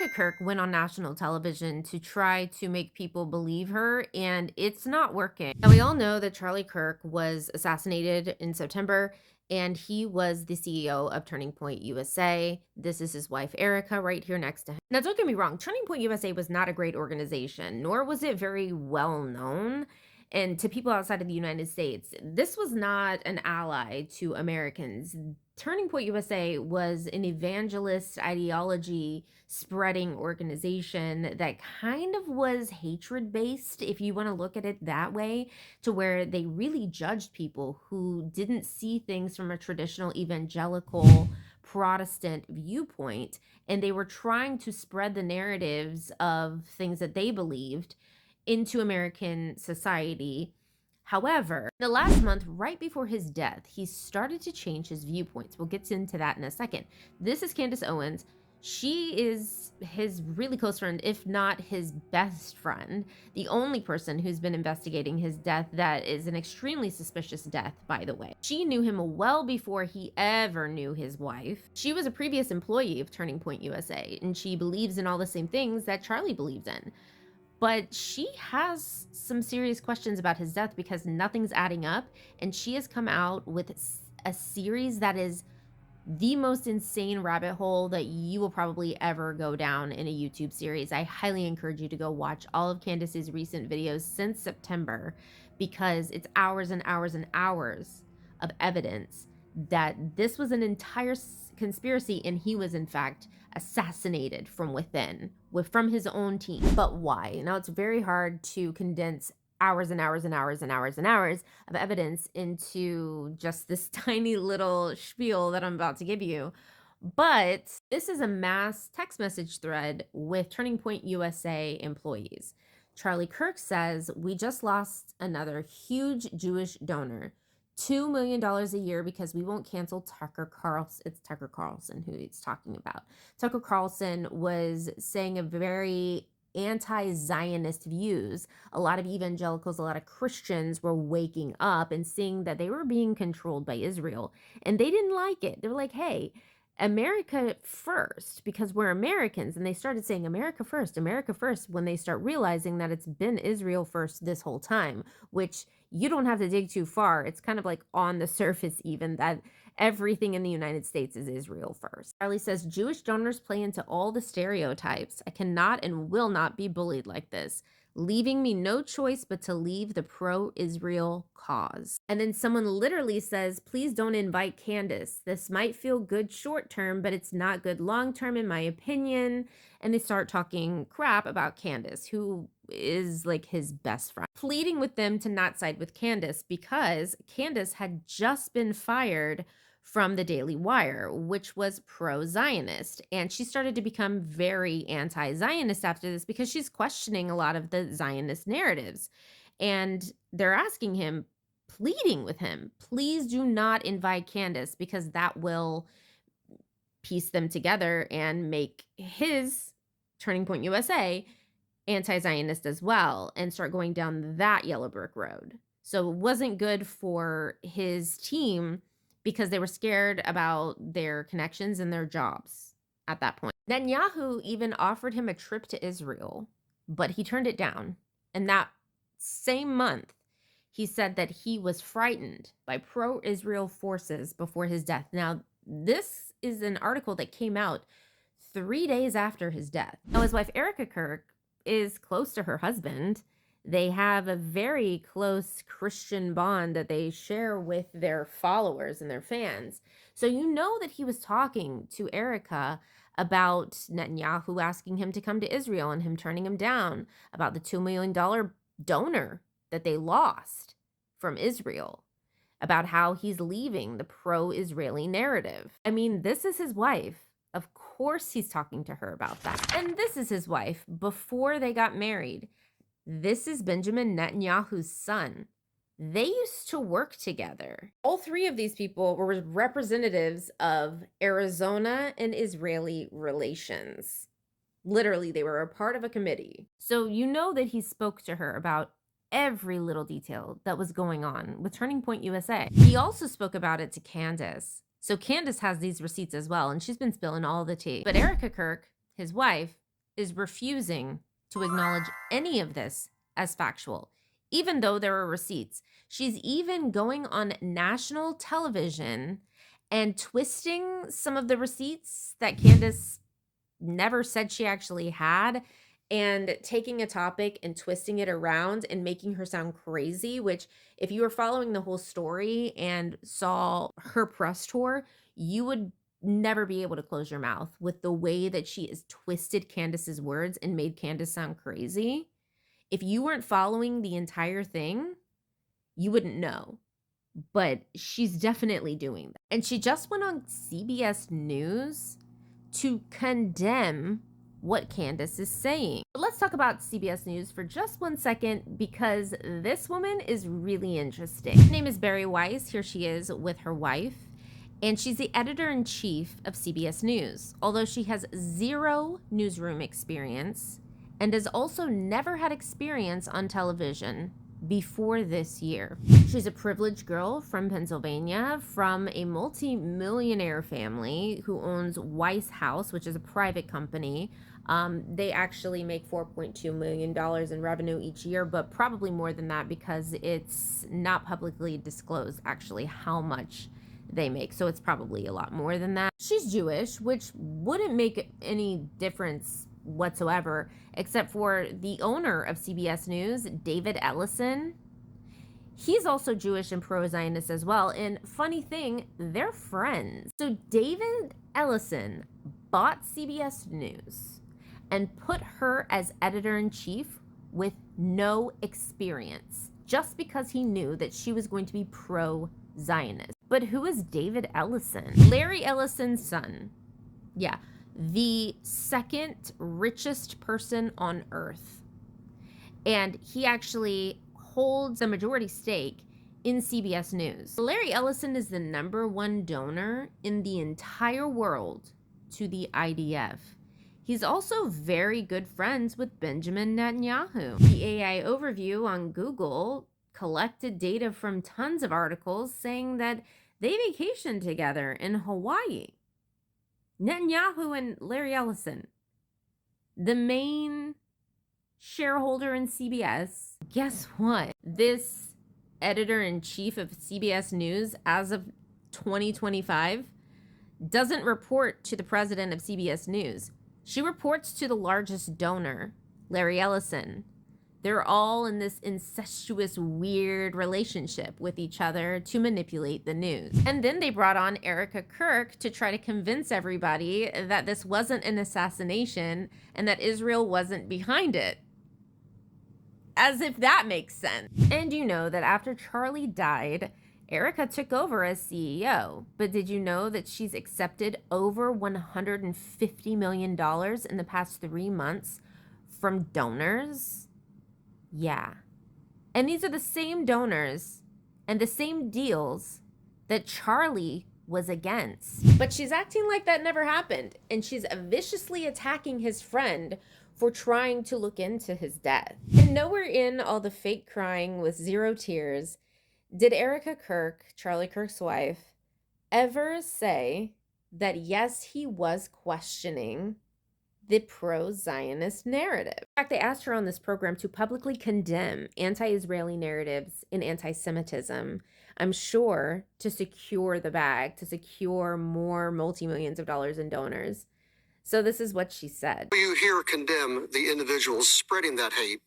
Erika Kirk went on national television to try to make people believe her, and it's not working. Now, we all know that Charlie Kirk was assassinated in September, and he was the CEO of Turning Point USA. This is his wife, Erika, right here next to him. Now, don't get me wrong, Turning Point USA was not a great organization, nor was it very well known. And to people outside of the United States, this was not an ally to Americans. Turning Point USA was an evangelist ideology spreading organization that kind of was hatred based, if you want to look at it that way, to where they really judged people who didn't see things from a traditional evangelical Protestant viewpoint. And they were trying to spread the narratives of things that they believed into American society. However, the last month, right before his death, he started to change his viewpoints. We'll get into that in a second. This is Candace Owens. She is his really close friend, if not his best friend, the only person who's been investigating his death. That is an extremely suspicious death, by the way. She knew him well before he ever knew his wife. She was a previous employee of Turning Point USA, and she believes in all the same things that Charlie believes in. But she has some serious questions about his death because nothing's adding up. And she has come out with a series that is the most insane rabbit hole that you will probably ever go down in a YouTube series. I highly encourage you to go watch all of Candace's recent videos since September, because it's hours and hours and hours of evidence that this was an entire conspiracy, and he was in fact assassinated from within, from his own team. But why? Now, it's very hard to condense hours and hours and hours and hours and hours of evidence into just this tiny little spiel that I'm about to give you. But this is a mass text message thread with Turning Point USA employees. Charlie Kirk says, "We just lost another huge Jewish donor. $2 million a year because we won't cancel Tucker Carlson." It's Tucker Carlson who he's talking about. Tucker Carlson was saying a very anti-Zionist views. A lot of evangelicals, a lot of Christians were waking up and seeing that they were being controlled by Israel, and they didn't like it. They were like, hey, America first, because we're Americans. And they started saying America first, when they start realizing that it's been Israel first this whole time, which you don't have to dig too far. It's kind of like on the surface, even, that everything in the United States is Israel first. Charlie says, "Jewish donors play into all the stereotypes. I cannot and will not be bullied like this, leaving me no choice but to leave the pro-Israel cause." And then someone literally says, "Please don't invite Candace. This might feel good short term, but it's not good long term, in my opinion." And they start talking crap about Candace, who is like his best friend, pleading with them to not side with Candace because Candace had just been fired from the Daily Wire, which was pro-Zionist. And she started to become very anti-Zionist after this because she's questioning a lot of the Zionist narratives. And they're asking him, pleading with him, please do not invite Candace, because that will piece them together and make his Turning Point USA anti-Zionist as well, and start going down that yellow brick road. So it wasn't good for his team because they were scared about their connections and their jobs at that point. Netanyahu even offered him a trip to Israel, but he turned it down. And that same month, he said that he was frightened by pro-Israel forces before his death. Now, this is an article that came out 3 days after his death. Now, his wife, Erika Kirk, is close to her husband. They have a very close Christian bond that they share with their followers and their fans. So you know that he was talking to Erika about Netanyahu asking him to come to Israel and him turning him down, about the $2 million donor that they lost from Israel, about how he's leaving the pro-Israeli narrative. I mean, this is his wife. Of course he's talking to her about that. And this is his wife before they got married. This is Benjamin Netanyahu's son. They used to work together. All three of these people were representatives of Arizona and Israeli relations. Literally, they were a part of a committee. So you know that he spoke to her about every little detail that was going on with Turning Point USA. He also spoke about it to Candace. So Candace has these receipts as well, and she's been spilling all the tea. But Erika Kirk, his wife, is refusing to acknowledge any of this as factual, even though there are receipts. She's even going on national television and twisting some of the receipts that Candace never said she actually had, and taking a topic and twisting it around and making her sound crazy, which if you were following the whole story and saw her press tour, you would never be able to close your mouth with the way that she has twisted Candace's words and made Candace sound crazy. If you weren't following the entire thing, you wouldn't know. But she's definitely doing that. And she just went on CBS News to condemn what Candace is saying. But let's talk about CBS News for just 1 second, because this woman is really interesting. Her name is Barry Weiss. Here she is with her wife, and she's the editor-in-chief of CBS News, although she has 0 newsroom experience and has also never had experience on television before this year. She's a privileged girl from Pennsylvania, from a multi-millionaire family who owns Weiss House, which is a private company. They actually make $4.2 million in revenue each year, but probably more than that because it's not publicly disclosed actually how much they make. So it's probably a lot more than that. She's Jewish, which wouldn't make any difference whatsoever, except for the owner of CBS News, David Ellison. He's also Jewish and pro-Zionist as well. And funny thing, they're friends. So David Ellison bought CBS News and put her as editor-in-chief with no experience, just because he knew that she was going to be pro-Zionist. But who is David Ellison? Larry Ellison's son. Yeah. The second richest person on earth. And he actually holds a majority stake in CBS News. Larry Ellison is the #1 donor in the entire world to the IDF. He's also very good friends with Benjamin Netanyahu. The AI overview on Google collected data from tons of articles saying that they vacationed together in Hawaii. Netanyahu and Larry Ellison, the main shareholder in CBS. Guess what? This editor-in-chief of CBS News, as of 2025, doesn't report to the president of CBS News. She reports to the largest donor, Larry Ellison. They're all in this incestuous, weird relationship with each other to manipulate the news. And then they brought on Erika Kirk to try to convince everybody that this wasn't an assassination and that Israel wasn't behind it. As if that makes sense. And you know that after Charlie died, Erika took over as CEO. But did you know that she's accepted over $150 million in the past 3 months from donors? Yeah. And these are the same donors and the same deals that Charlie was against. But she's acting like that never happened. And she's viciously attacking his friend for trying to look into his death. And nowhere in all the fake crying with 0 tears did Erika Kirk, Charlie Kirk's wife, ever say that yes, he was questioning the pro-Zionist narrative. In fact, they asked her on this program to publicly condemn anti-Israeli narratives and anti-Semitism, I'm sure to secure the bag, to secure more multi-millions of dollars in donors. So this is what she said. Will you here condemn the individuals spreading that hate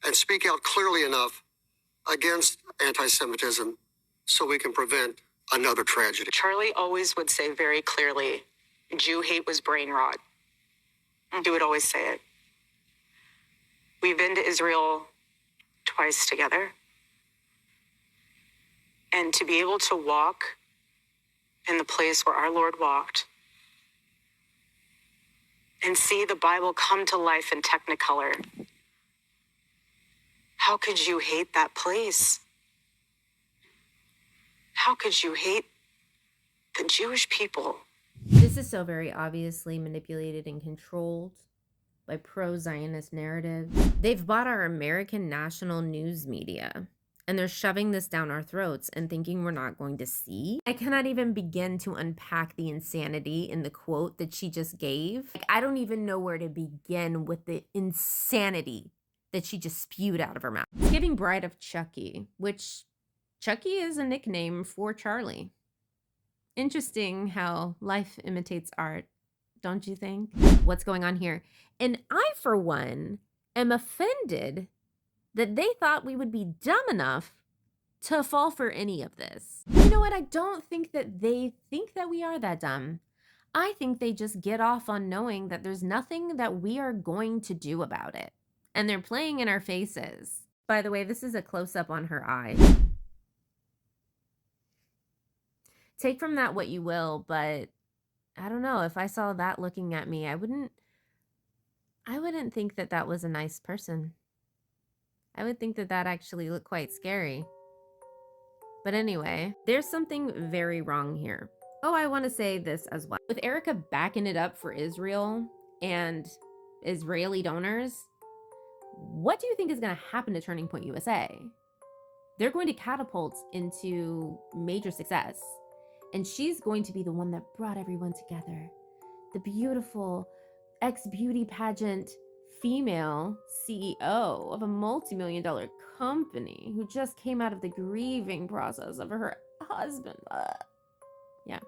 and speak out clearly enough against anti-Semitism so we can prevent another tragedy? Charlie always would say very clearly, Jew hate was brain rot. He would always say it. We've been to Israel twice together. And to be able to walk in the place where our Lord walked and see the Bible come to life in Technicolor, how could you hate that place? How could you hate the Jewish people? This is so very obviously manipulated and controlled by pro-Zionist narratives. They've bought our American national news media, And they're shoving this down our throats and thinking we're not going to see. I cannot even begin to unpack the insanity in the quote that she just gave. Like, I don't even know where to begin with the insanity that she just spewed out of her mouth. It's giving Bride of Chucky, which Chucky is a nickname for Charlie. Interesting how life imitates art, don't you think? What's going on here? And I, for one, am offended that they thought we would be dumb enough to fall for any of this. You know what? I don't think that they think that we are that dumb. I think they just get off on knowing that there's nothing that we are going to do about it. And they're playing in our faces. By the way, this is a close-up on her eye. Take from that what you will, but I don't know. If I saw that looking at me, I wouldn't think that that was a nice person. I would think that that actually looked quite scary. But anyway, there's something very wrong here. Oh, I want to say this as well. With Erika backing it up for Israel and Israeli donors, what do you think is going to happen to Turning Point USA? They're going to catapult into major success. And she's going to be the one that brought everyone together. The beautiful ex-beauty pageant female CEO of a multi-million-dollar company who just came out of the grieving process of her husband. Yeah.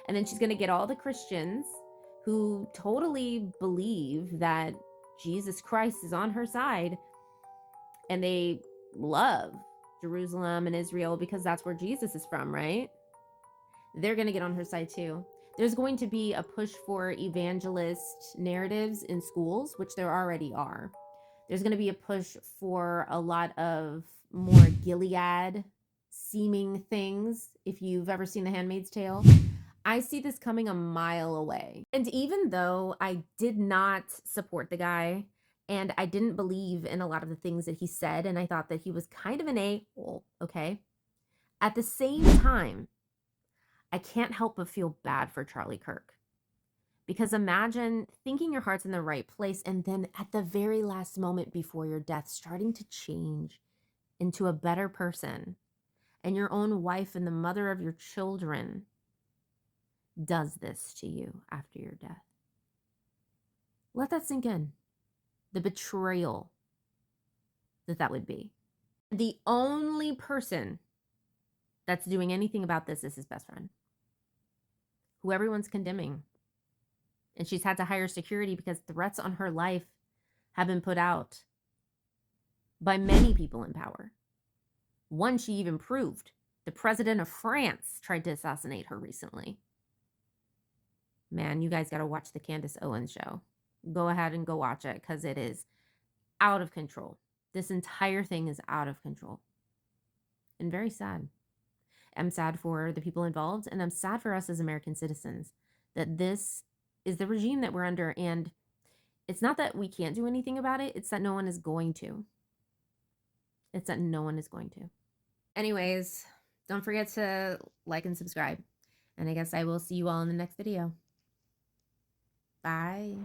And then she's going to get all the Christians who totally believe that Jesus Christ is on her side, and they love Jerusalem and Israel because that's where Jesus is from, right? They're going to get on her side too. There's going to be a push for evangelist narratives in schools, which there already are. There's going to be a push for a lot of more Gilead seeming things. If you've ever seen The Handmaid's Tale, I see this coming a mile away. And even though I did not support the guy and I didn't believe in a lot of the things that he said, and I thought that he was kind of an a-hole, okay? At the same time, I can't help but feel bad for Charlie Kirk. Because imagine thinking your heart's in the right place and then at the very last moment before your death, starting to change into a better person, and your own wife and the mother of your children does this to you after your death. Let that sink in. The betrayal that would be. The only person that's doing anything about this is his best friend, who everyone's condemning. And she's had to hire security because threats on her life have been put out by many people in power. One she even proved. The president of France tried to assassinate her recently. Man, you guys got to watch the Candace Owens show. Go ahead and go watch it because it is out of control. This entire thing is out of control. And very sad. I'm sad for the people involved, and I'm sad for us as American citizens that this is the regime that we're under. And it's not that we can't do anything about it. It's that no one is going to. It's that no one is going to. Anyways, don't forget to like and subscribe. And I guess I will see you all in the next video. Bye.